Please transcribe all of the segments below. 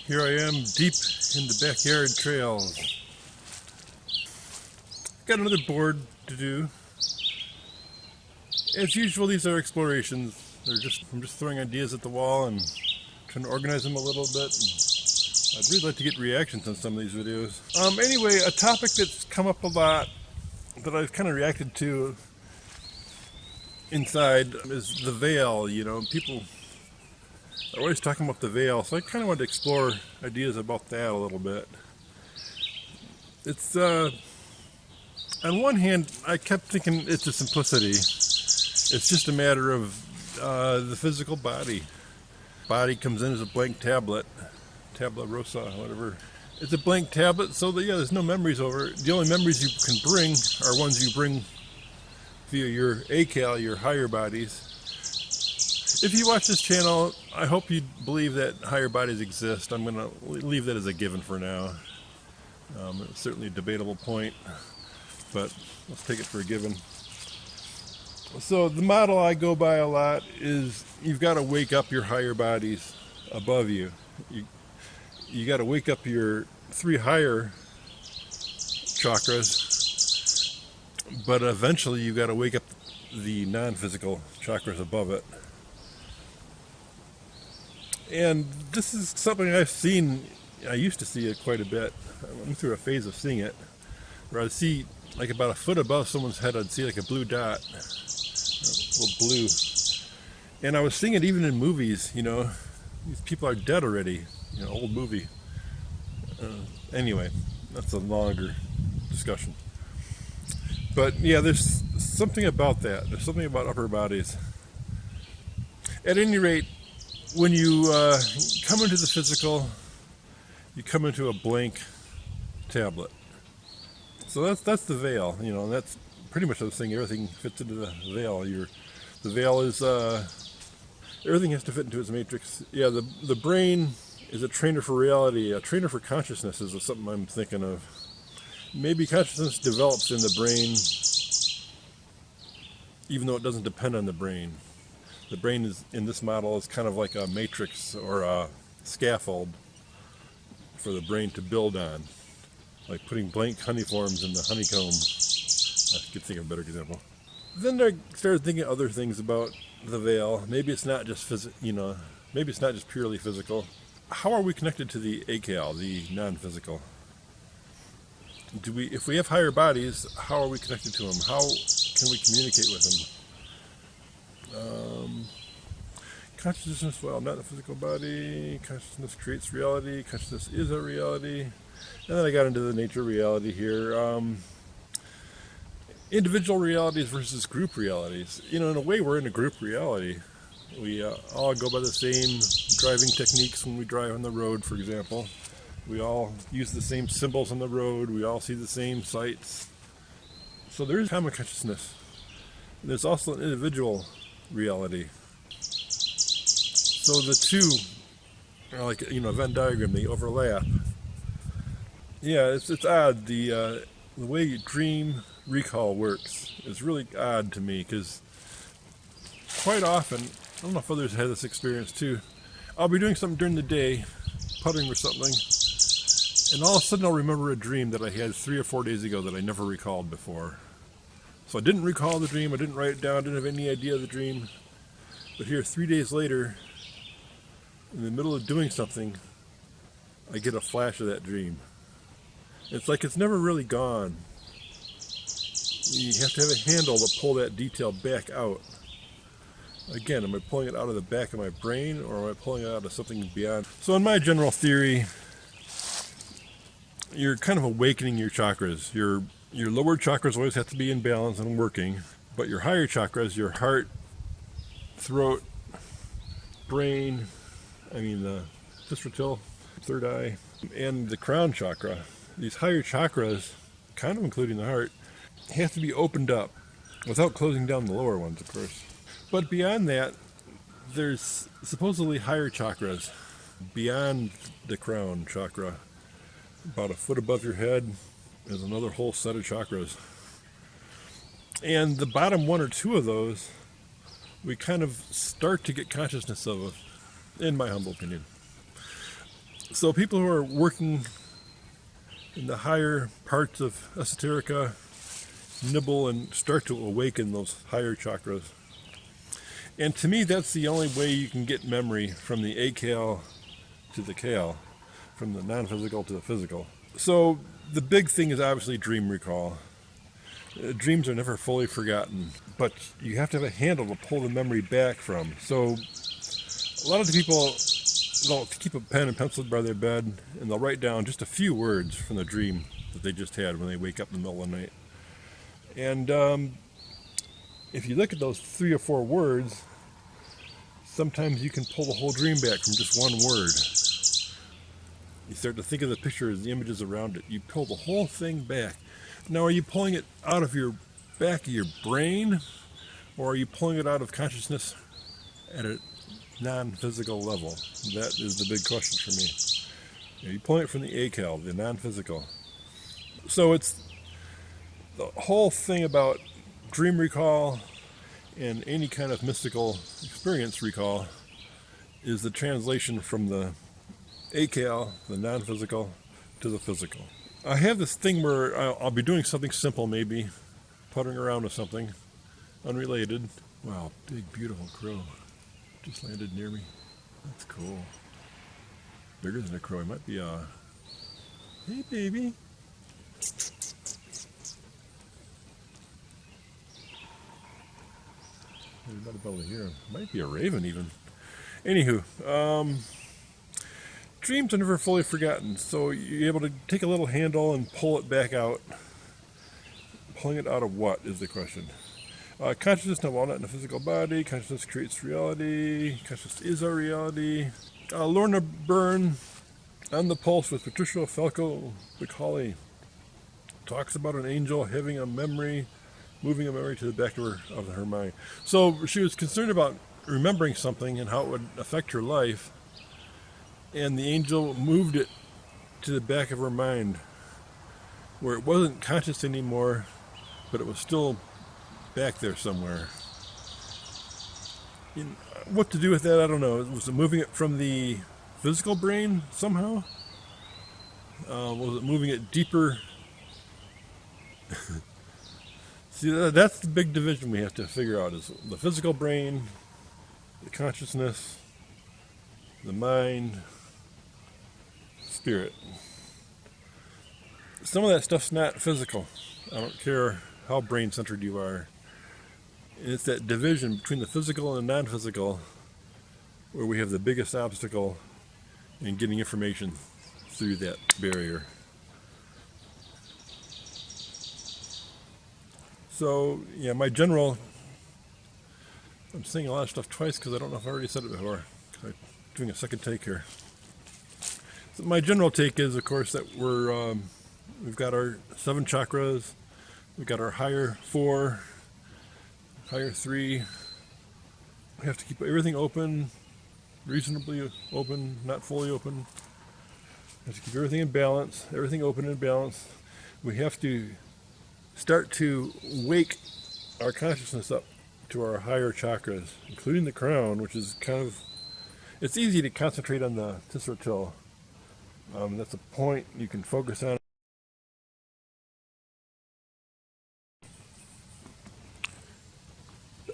Here I am deep in the backyard trails. Got another board to do. As usual, these are explorations. I'm just throwing ideas at the wall and trying to organize them a little bit. I'd really like to get reactions on some of these videos. Anyway, a topic that's come up a lot that I've kind of reacted to inside is the veil. You know, people are always talking about the veil, so I kind of wanted to explore ideas about that a little bit. It's on one hand, I kept thinking it's a simplicity. It's just a matter of the physical body. Body comes in as a blank tablet, tabula rasa, whatever. It's a blank tablet, so that, there's no memories over it. The only memories you can bring are ones you bring via your acal, your higher bodies. If you watch this channel, I hope you believe that higher bodies exist. I'm going to leave that as a given for now. It's certainly a debatable point, but let's take it for a given. So the model I go by a lot is you've got to wake up your higher bodies above you. You got to wake up your three higher chakras, but eventually you got to wake up the non-physical chakras above it. And this is something I've seen. I used to see it quite a bit. I went through a phase of seeing it where I'd see like about a foot above someone's head, I'd see like a blue dot, a little blue. And I was seeing it even in movies, these people are dead already, old movie. Anyway, that's a longer discussion. But yeah, there's something about that. There's something about upper bodies. At any rate, when you come into the physical, you come into a blank tablet. So that's the veil, and that's pretty much the thing. Everything fits into the veil. The veil is everything has to fit into its matrix. Yeah, the brain is a trainer for reality. A trainer for consciousness is something I'm thinking of. Maybe consciousness develops in the brain, even though it doesn't depend on the brain. The brain is, in this model, is kind of like a matrix or a scaffold for the brain to build on, like putting blank honeyforms in the honeycomb. I could think of a better example. Then I started thinking other things about the veil. Maybe it's not just maybe it's not just purely physical. How are we connected to the acal, the non-physical? If we have higher bodies, how are we connected to them? How can we communicate with them? Consciousness, well, not the physical body. Consciousness creates reality. Consciousness is a reality. And then I got into the nature of reality here. Individual realities versus group realities. In a way, we're in a group reality. We all go by the same driving techniques when we drive on the road, for example. We all use the same symbols on the road. We all see the same sights. So there is common consciousness. There's also an individual reality. So the two are like a Venn diagram. They overlap. Yeah, it's odd. The way dream recall works is really odd to me, because quite often, I don't know if others have this experience too, I'll be doing something during the day, puttering or something, and all of a sudden I'll remember a dream that I had 3 or 4 days ago that I never recalled before. So I didn't recall the dream, I didn't write it down, didn't have any idea of the dream, but here 3 days later, in the middle of doing something, I get a flash of that dream. It's like it's never really gone. You have to have a handle to pull that detail back out. Again, am I pulling it out of the back of my brain, or am I pulling it out of something beyond? So in my general theory, you're kind of awakening your chakras. Your lower chakras always have to be in balance and working, but your higher chakras, your heart, throat, brain, the tristil, third eye, and the crown chakra, these higher chakras, kind of including the heart, have to be opened up without closing down the lower ones, of course. But beyond that, there's supposedly higher chakras beyond the crown chakra. About a foot above your head is another whole set of chakras. And the bottom 1 or 2 of those, we kind of start to get consciousness of, in my humble opinion. So people who are working in the higher parts of esoterica nibble and start to awaken those higher chakras. And to me, that's the only way you can get memory from the akal to the kal, from the non-physical to the physical. So the big thing is obviously dream recall. Dreams are never fully forgotten, but you have to have a handle to pull the memory back from. So a lot of the people, they'll keep a pen and pencil by their bed, and they'll write down just a few words from the dream that they just had when they wake up in the middle of the night. And if you look at those 3 or 4 words, sometimes you can pull the whole dream back from just one word. You start to think of the pictures, the images around it. You pull the whole thing back. Now, are you pulling it out of your back of your brain, or are you pulling it out of consciousness at a non-physical level? That is the big question for me. Are you pulling it from the akal, the non-physical? So it's the whole thing about dream recall and any kind of mystical experience recall is the translation from the akal, the non-physical, to the physical. I have this thing where I'll be doing something simple, maybe puttering around with something unrelated. Wow, big beautiful crow just landed near me. That's cool. Bigger than a crow. It might be a... Hey, baby. You're not able to hear him. Might be a raven even. Anywho, dreams are never fully forgotten, so you're able to take a little handle and pull it back out. Pulling it out of what is the question? Consciousness, now, while not in a physical body, consciousness creates reality. Consciousness is our reality. Lorna Byrne, On the Pulse with Patricia Falco Bacali, talks about an angel having a memory, moving a memory to the back of her mind. So she was concerned about remembering something and how it would affect her life, and the angel moved it to the back of her mind, where it wasn't conscious anymore, but it was still back there somewhere. What to do with that, I don't know. Was it moving it from the physical brain somehow? Was it moving it deeper? See, that's the big division we have to figure out, is the physical brain, the consciousness, the mind, spirit. Some of that stuff's not physical. I don't care how brain-centered you are. And it's that division between the physical and the non-physical where we have the biggest obstacle in getting information through that barrier. So, yeah, my general... I'm saying a lot of stuff twice because I don't know if I already said it before. I'm doing a second take here. So my general take is, of course, that we've got our 7 chakras, we've got our higher 4, higher 3. We have to keep everything open, reasonably open, not fully open. We have to keep everything in balance, everything open and balanced. We have to start to wake our consciousness up to our higher chakras, including the crown, which is kind of... It's easy to concentrate on the tisrotil. That's a point you can focus on.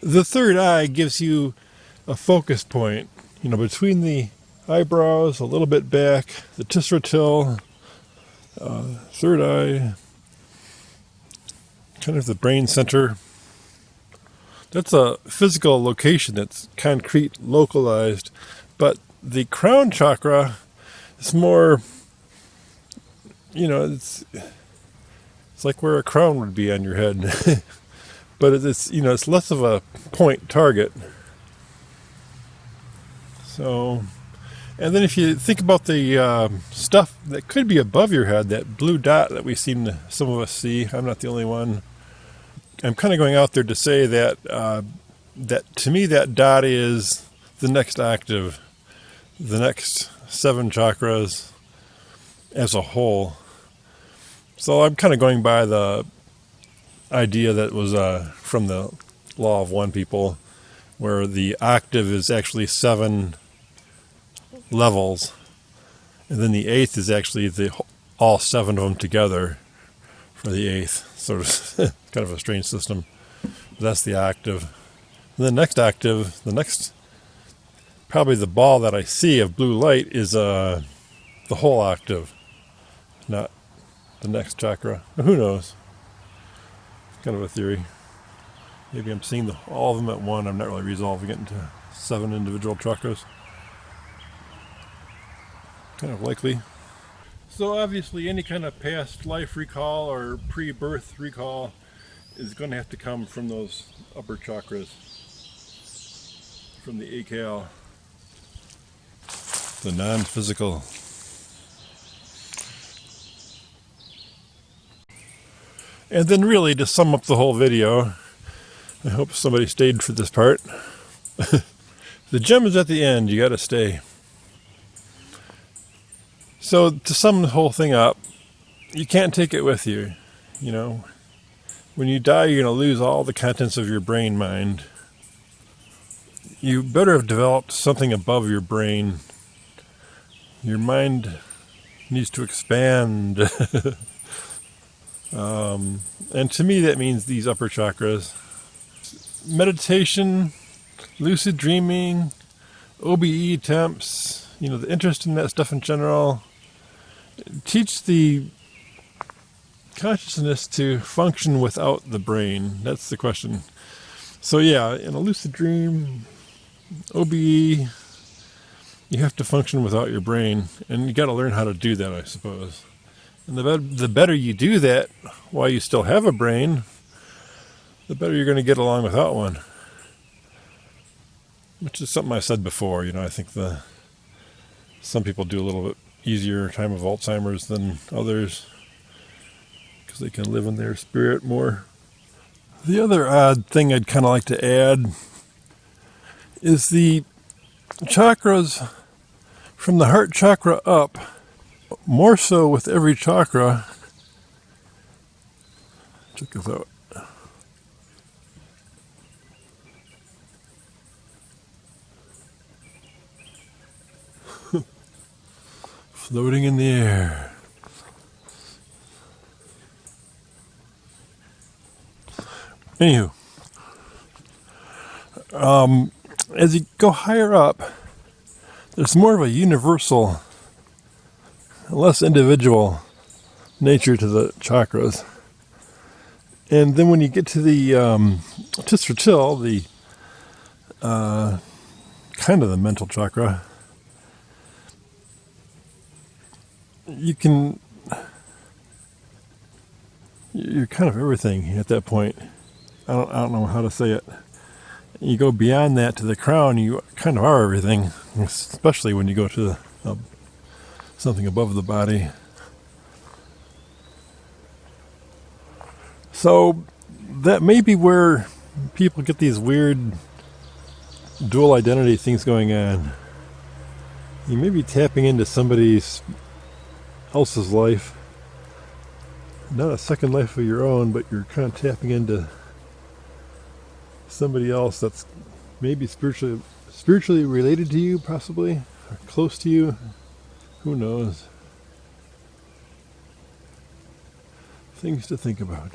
The third eye gives you a focus point, between the eyebrows, a little bit back, the tisrotil, third eye, kind of the brain center. That's a physical location that's concrete, localized, but the crown chakra is more, it's like where a crown would be on your head. But it's less of a point target. So, and then if you think about the stuff that could be above your head, that blue dot that some of us see, I'm not the only one. I'm kind of going out there to say that that to me that dot is the next octave, the next 7 chakras as a whole. So I'm kind of going by the idea that was from the Law of One people, where the octave is actually 7 levels, And then the eighth is actually all 7 of them together for the eighth. Sort of kind of a strange system. That's the octave. And the next octave, probably the ball that I see of blue light is the whole octave, not the next chakra. Who knows? Kind of a theory. Maybe I'm seeing all of them at one. I'm not really resolving it into 7 individual chakras. Kind of likely. So obviously any kind of past life recall or pre-birth recall is going to have to come from those upper chakras, from the akal, the non-physical. And then really, to sum up the whole video, I hope somebody stayed for this part. The gem is at the end, you gotta stay. So to sum the whole thing up, you can't take it with you, you know. When you die, you're gonna lose all the contents of your brain mind. You better have developed something above your brain. Your mind needs to expand. And to me that means these upper chakras. Meditation, lucid dreaming, OBE attempts, you know, the interest in that stuff in general. Teach the consciousness to function without the brain. That's the question. So yeah, in a lucid dream, OBE, you have to function without your brain, and you got to learn how to do that, I suppose. And the better you do that while you still have a brain, the better you're going to get along without one. Which is something I said before. You know, I think some people do a little bit easier time of Alzheimer's than others because they can live in their spirit more. The other odd thing I'd kind of like to add is the chakras from the heart chakra up, more so with every chakra. Check this out. Floating in the air. Anywho, as you go higher up, there's more of a universal, less individual nature to the chakras. And then when you get to the Tisratil, the kind of the mental chakra, you're kind of everything at that point. I don't know how to say it. You go beyond that to the crown, you kind of are everything, especially when you go to something above the body. So that may be where people get these weird dual identity things going on. You may be tapping into somebody else's life, not a second life of your own, but you're kind of tapping into somebody else that's maybe spiritually related to you, possibly, or close to you. Who knows? Things to think about.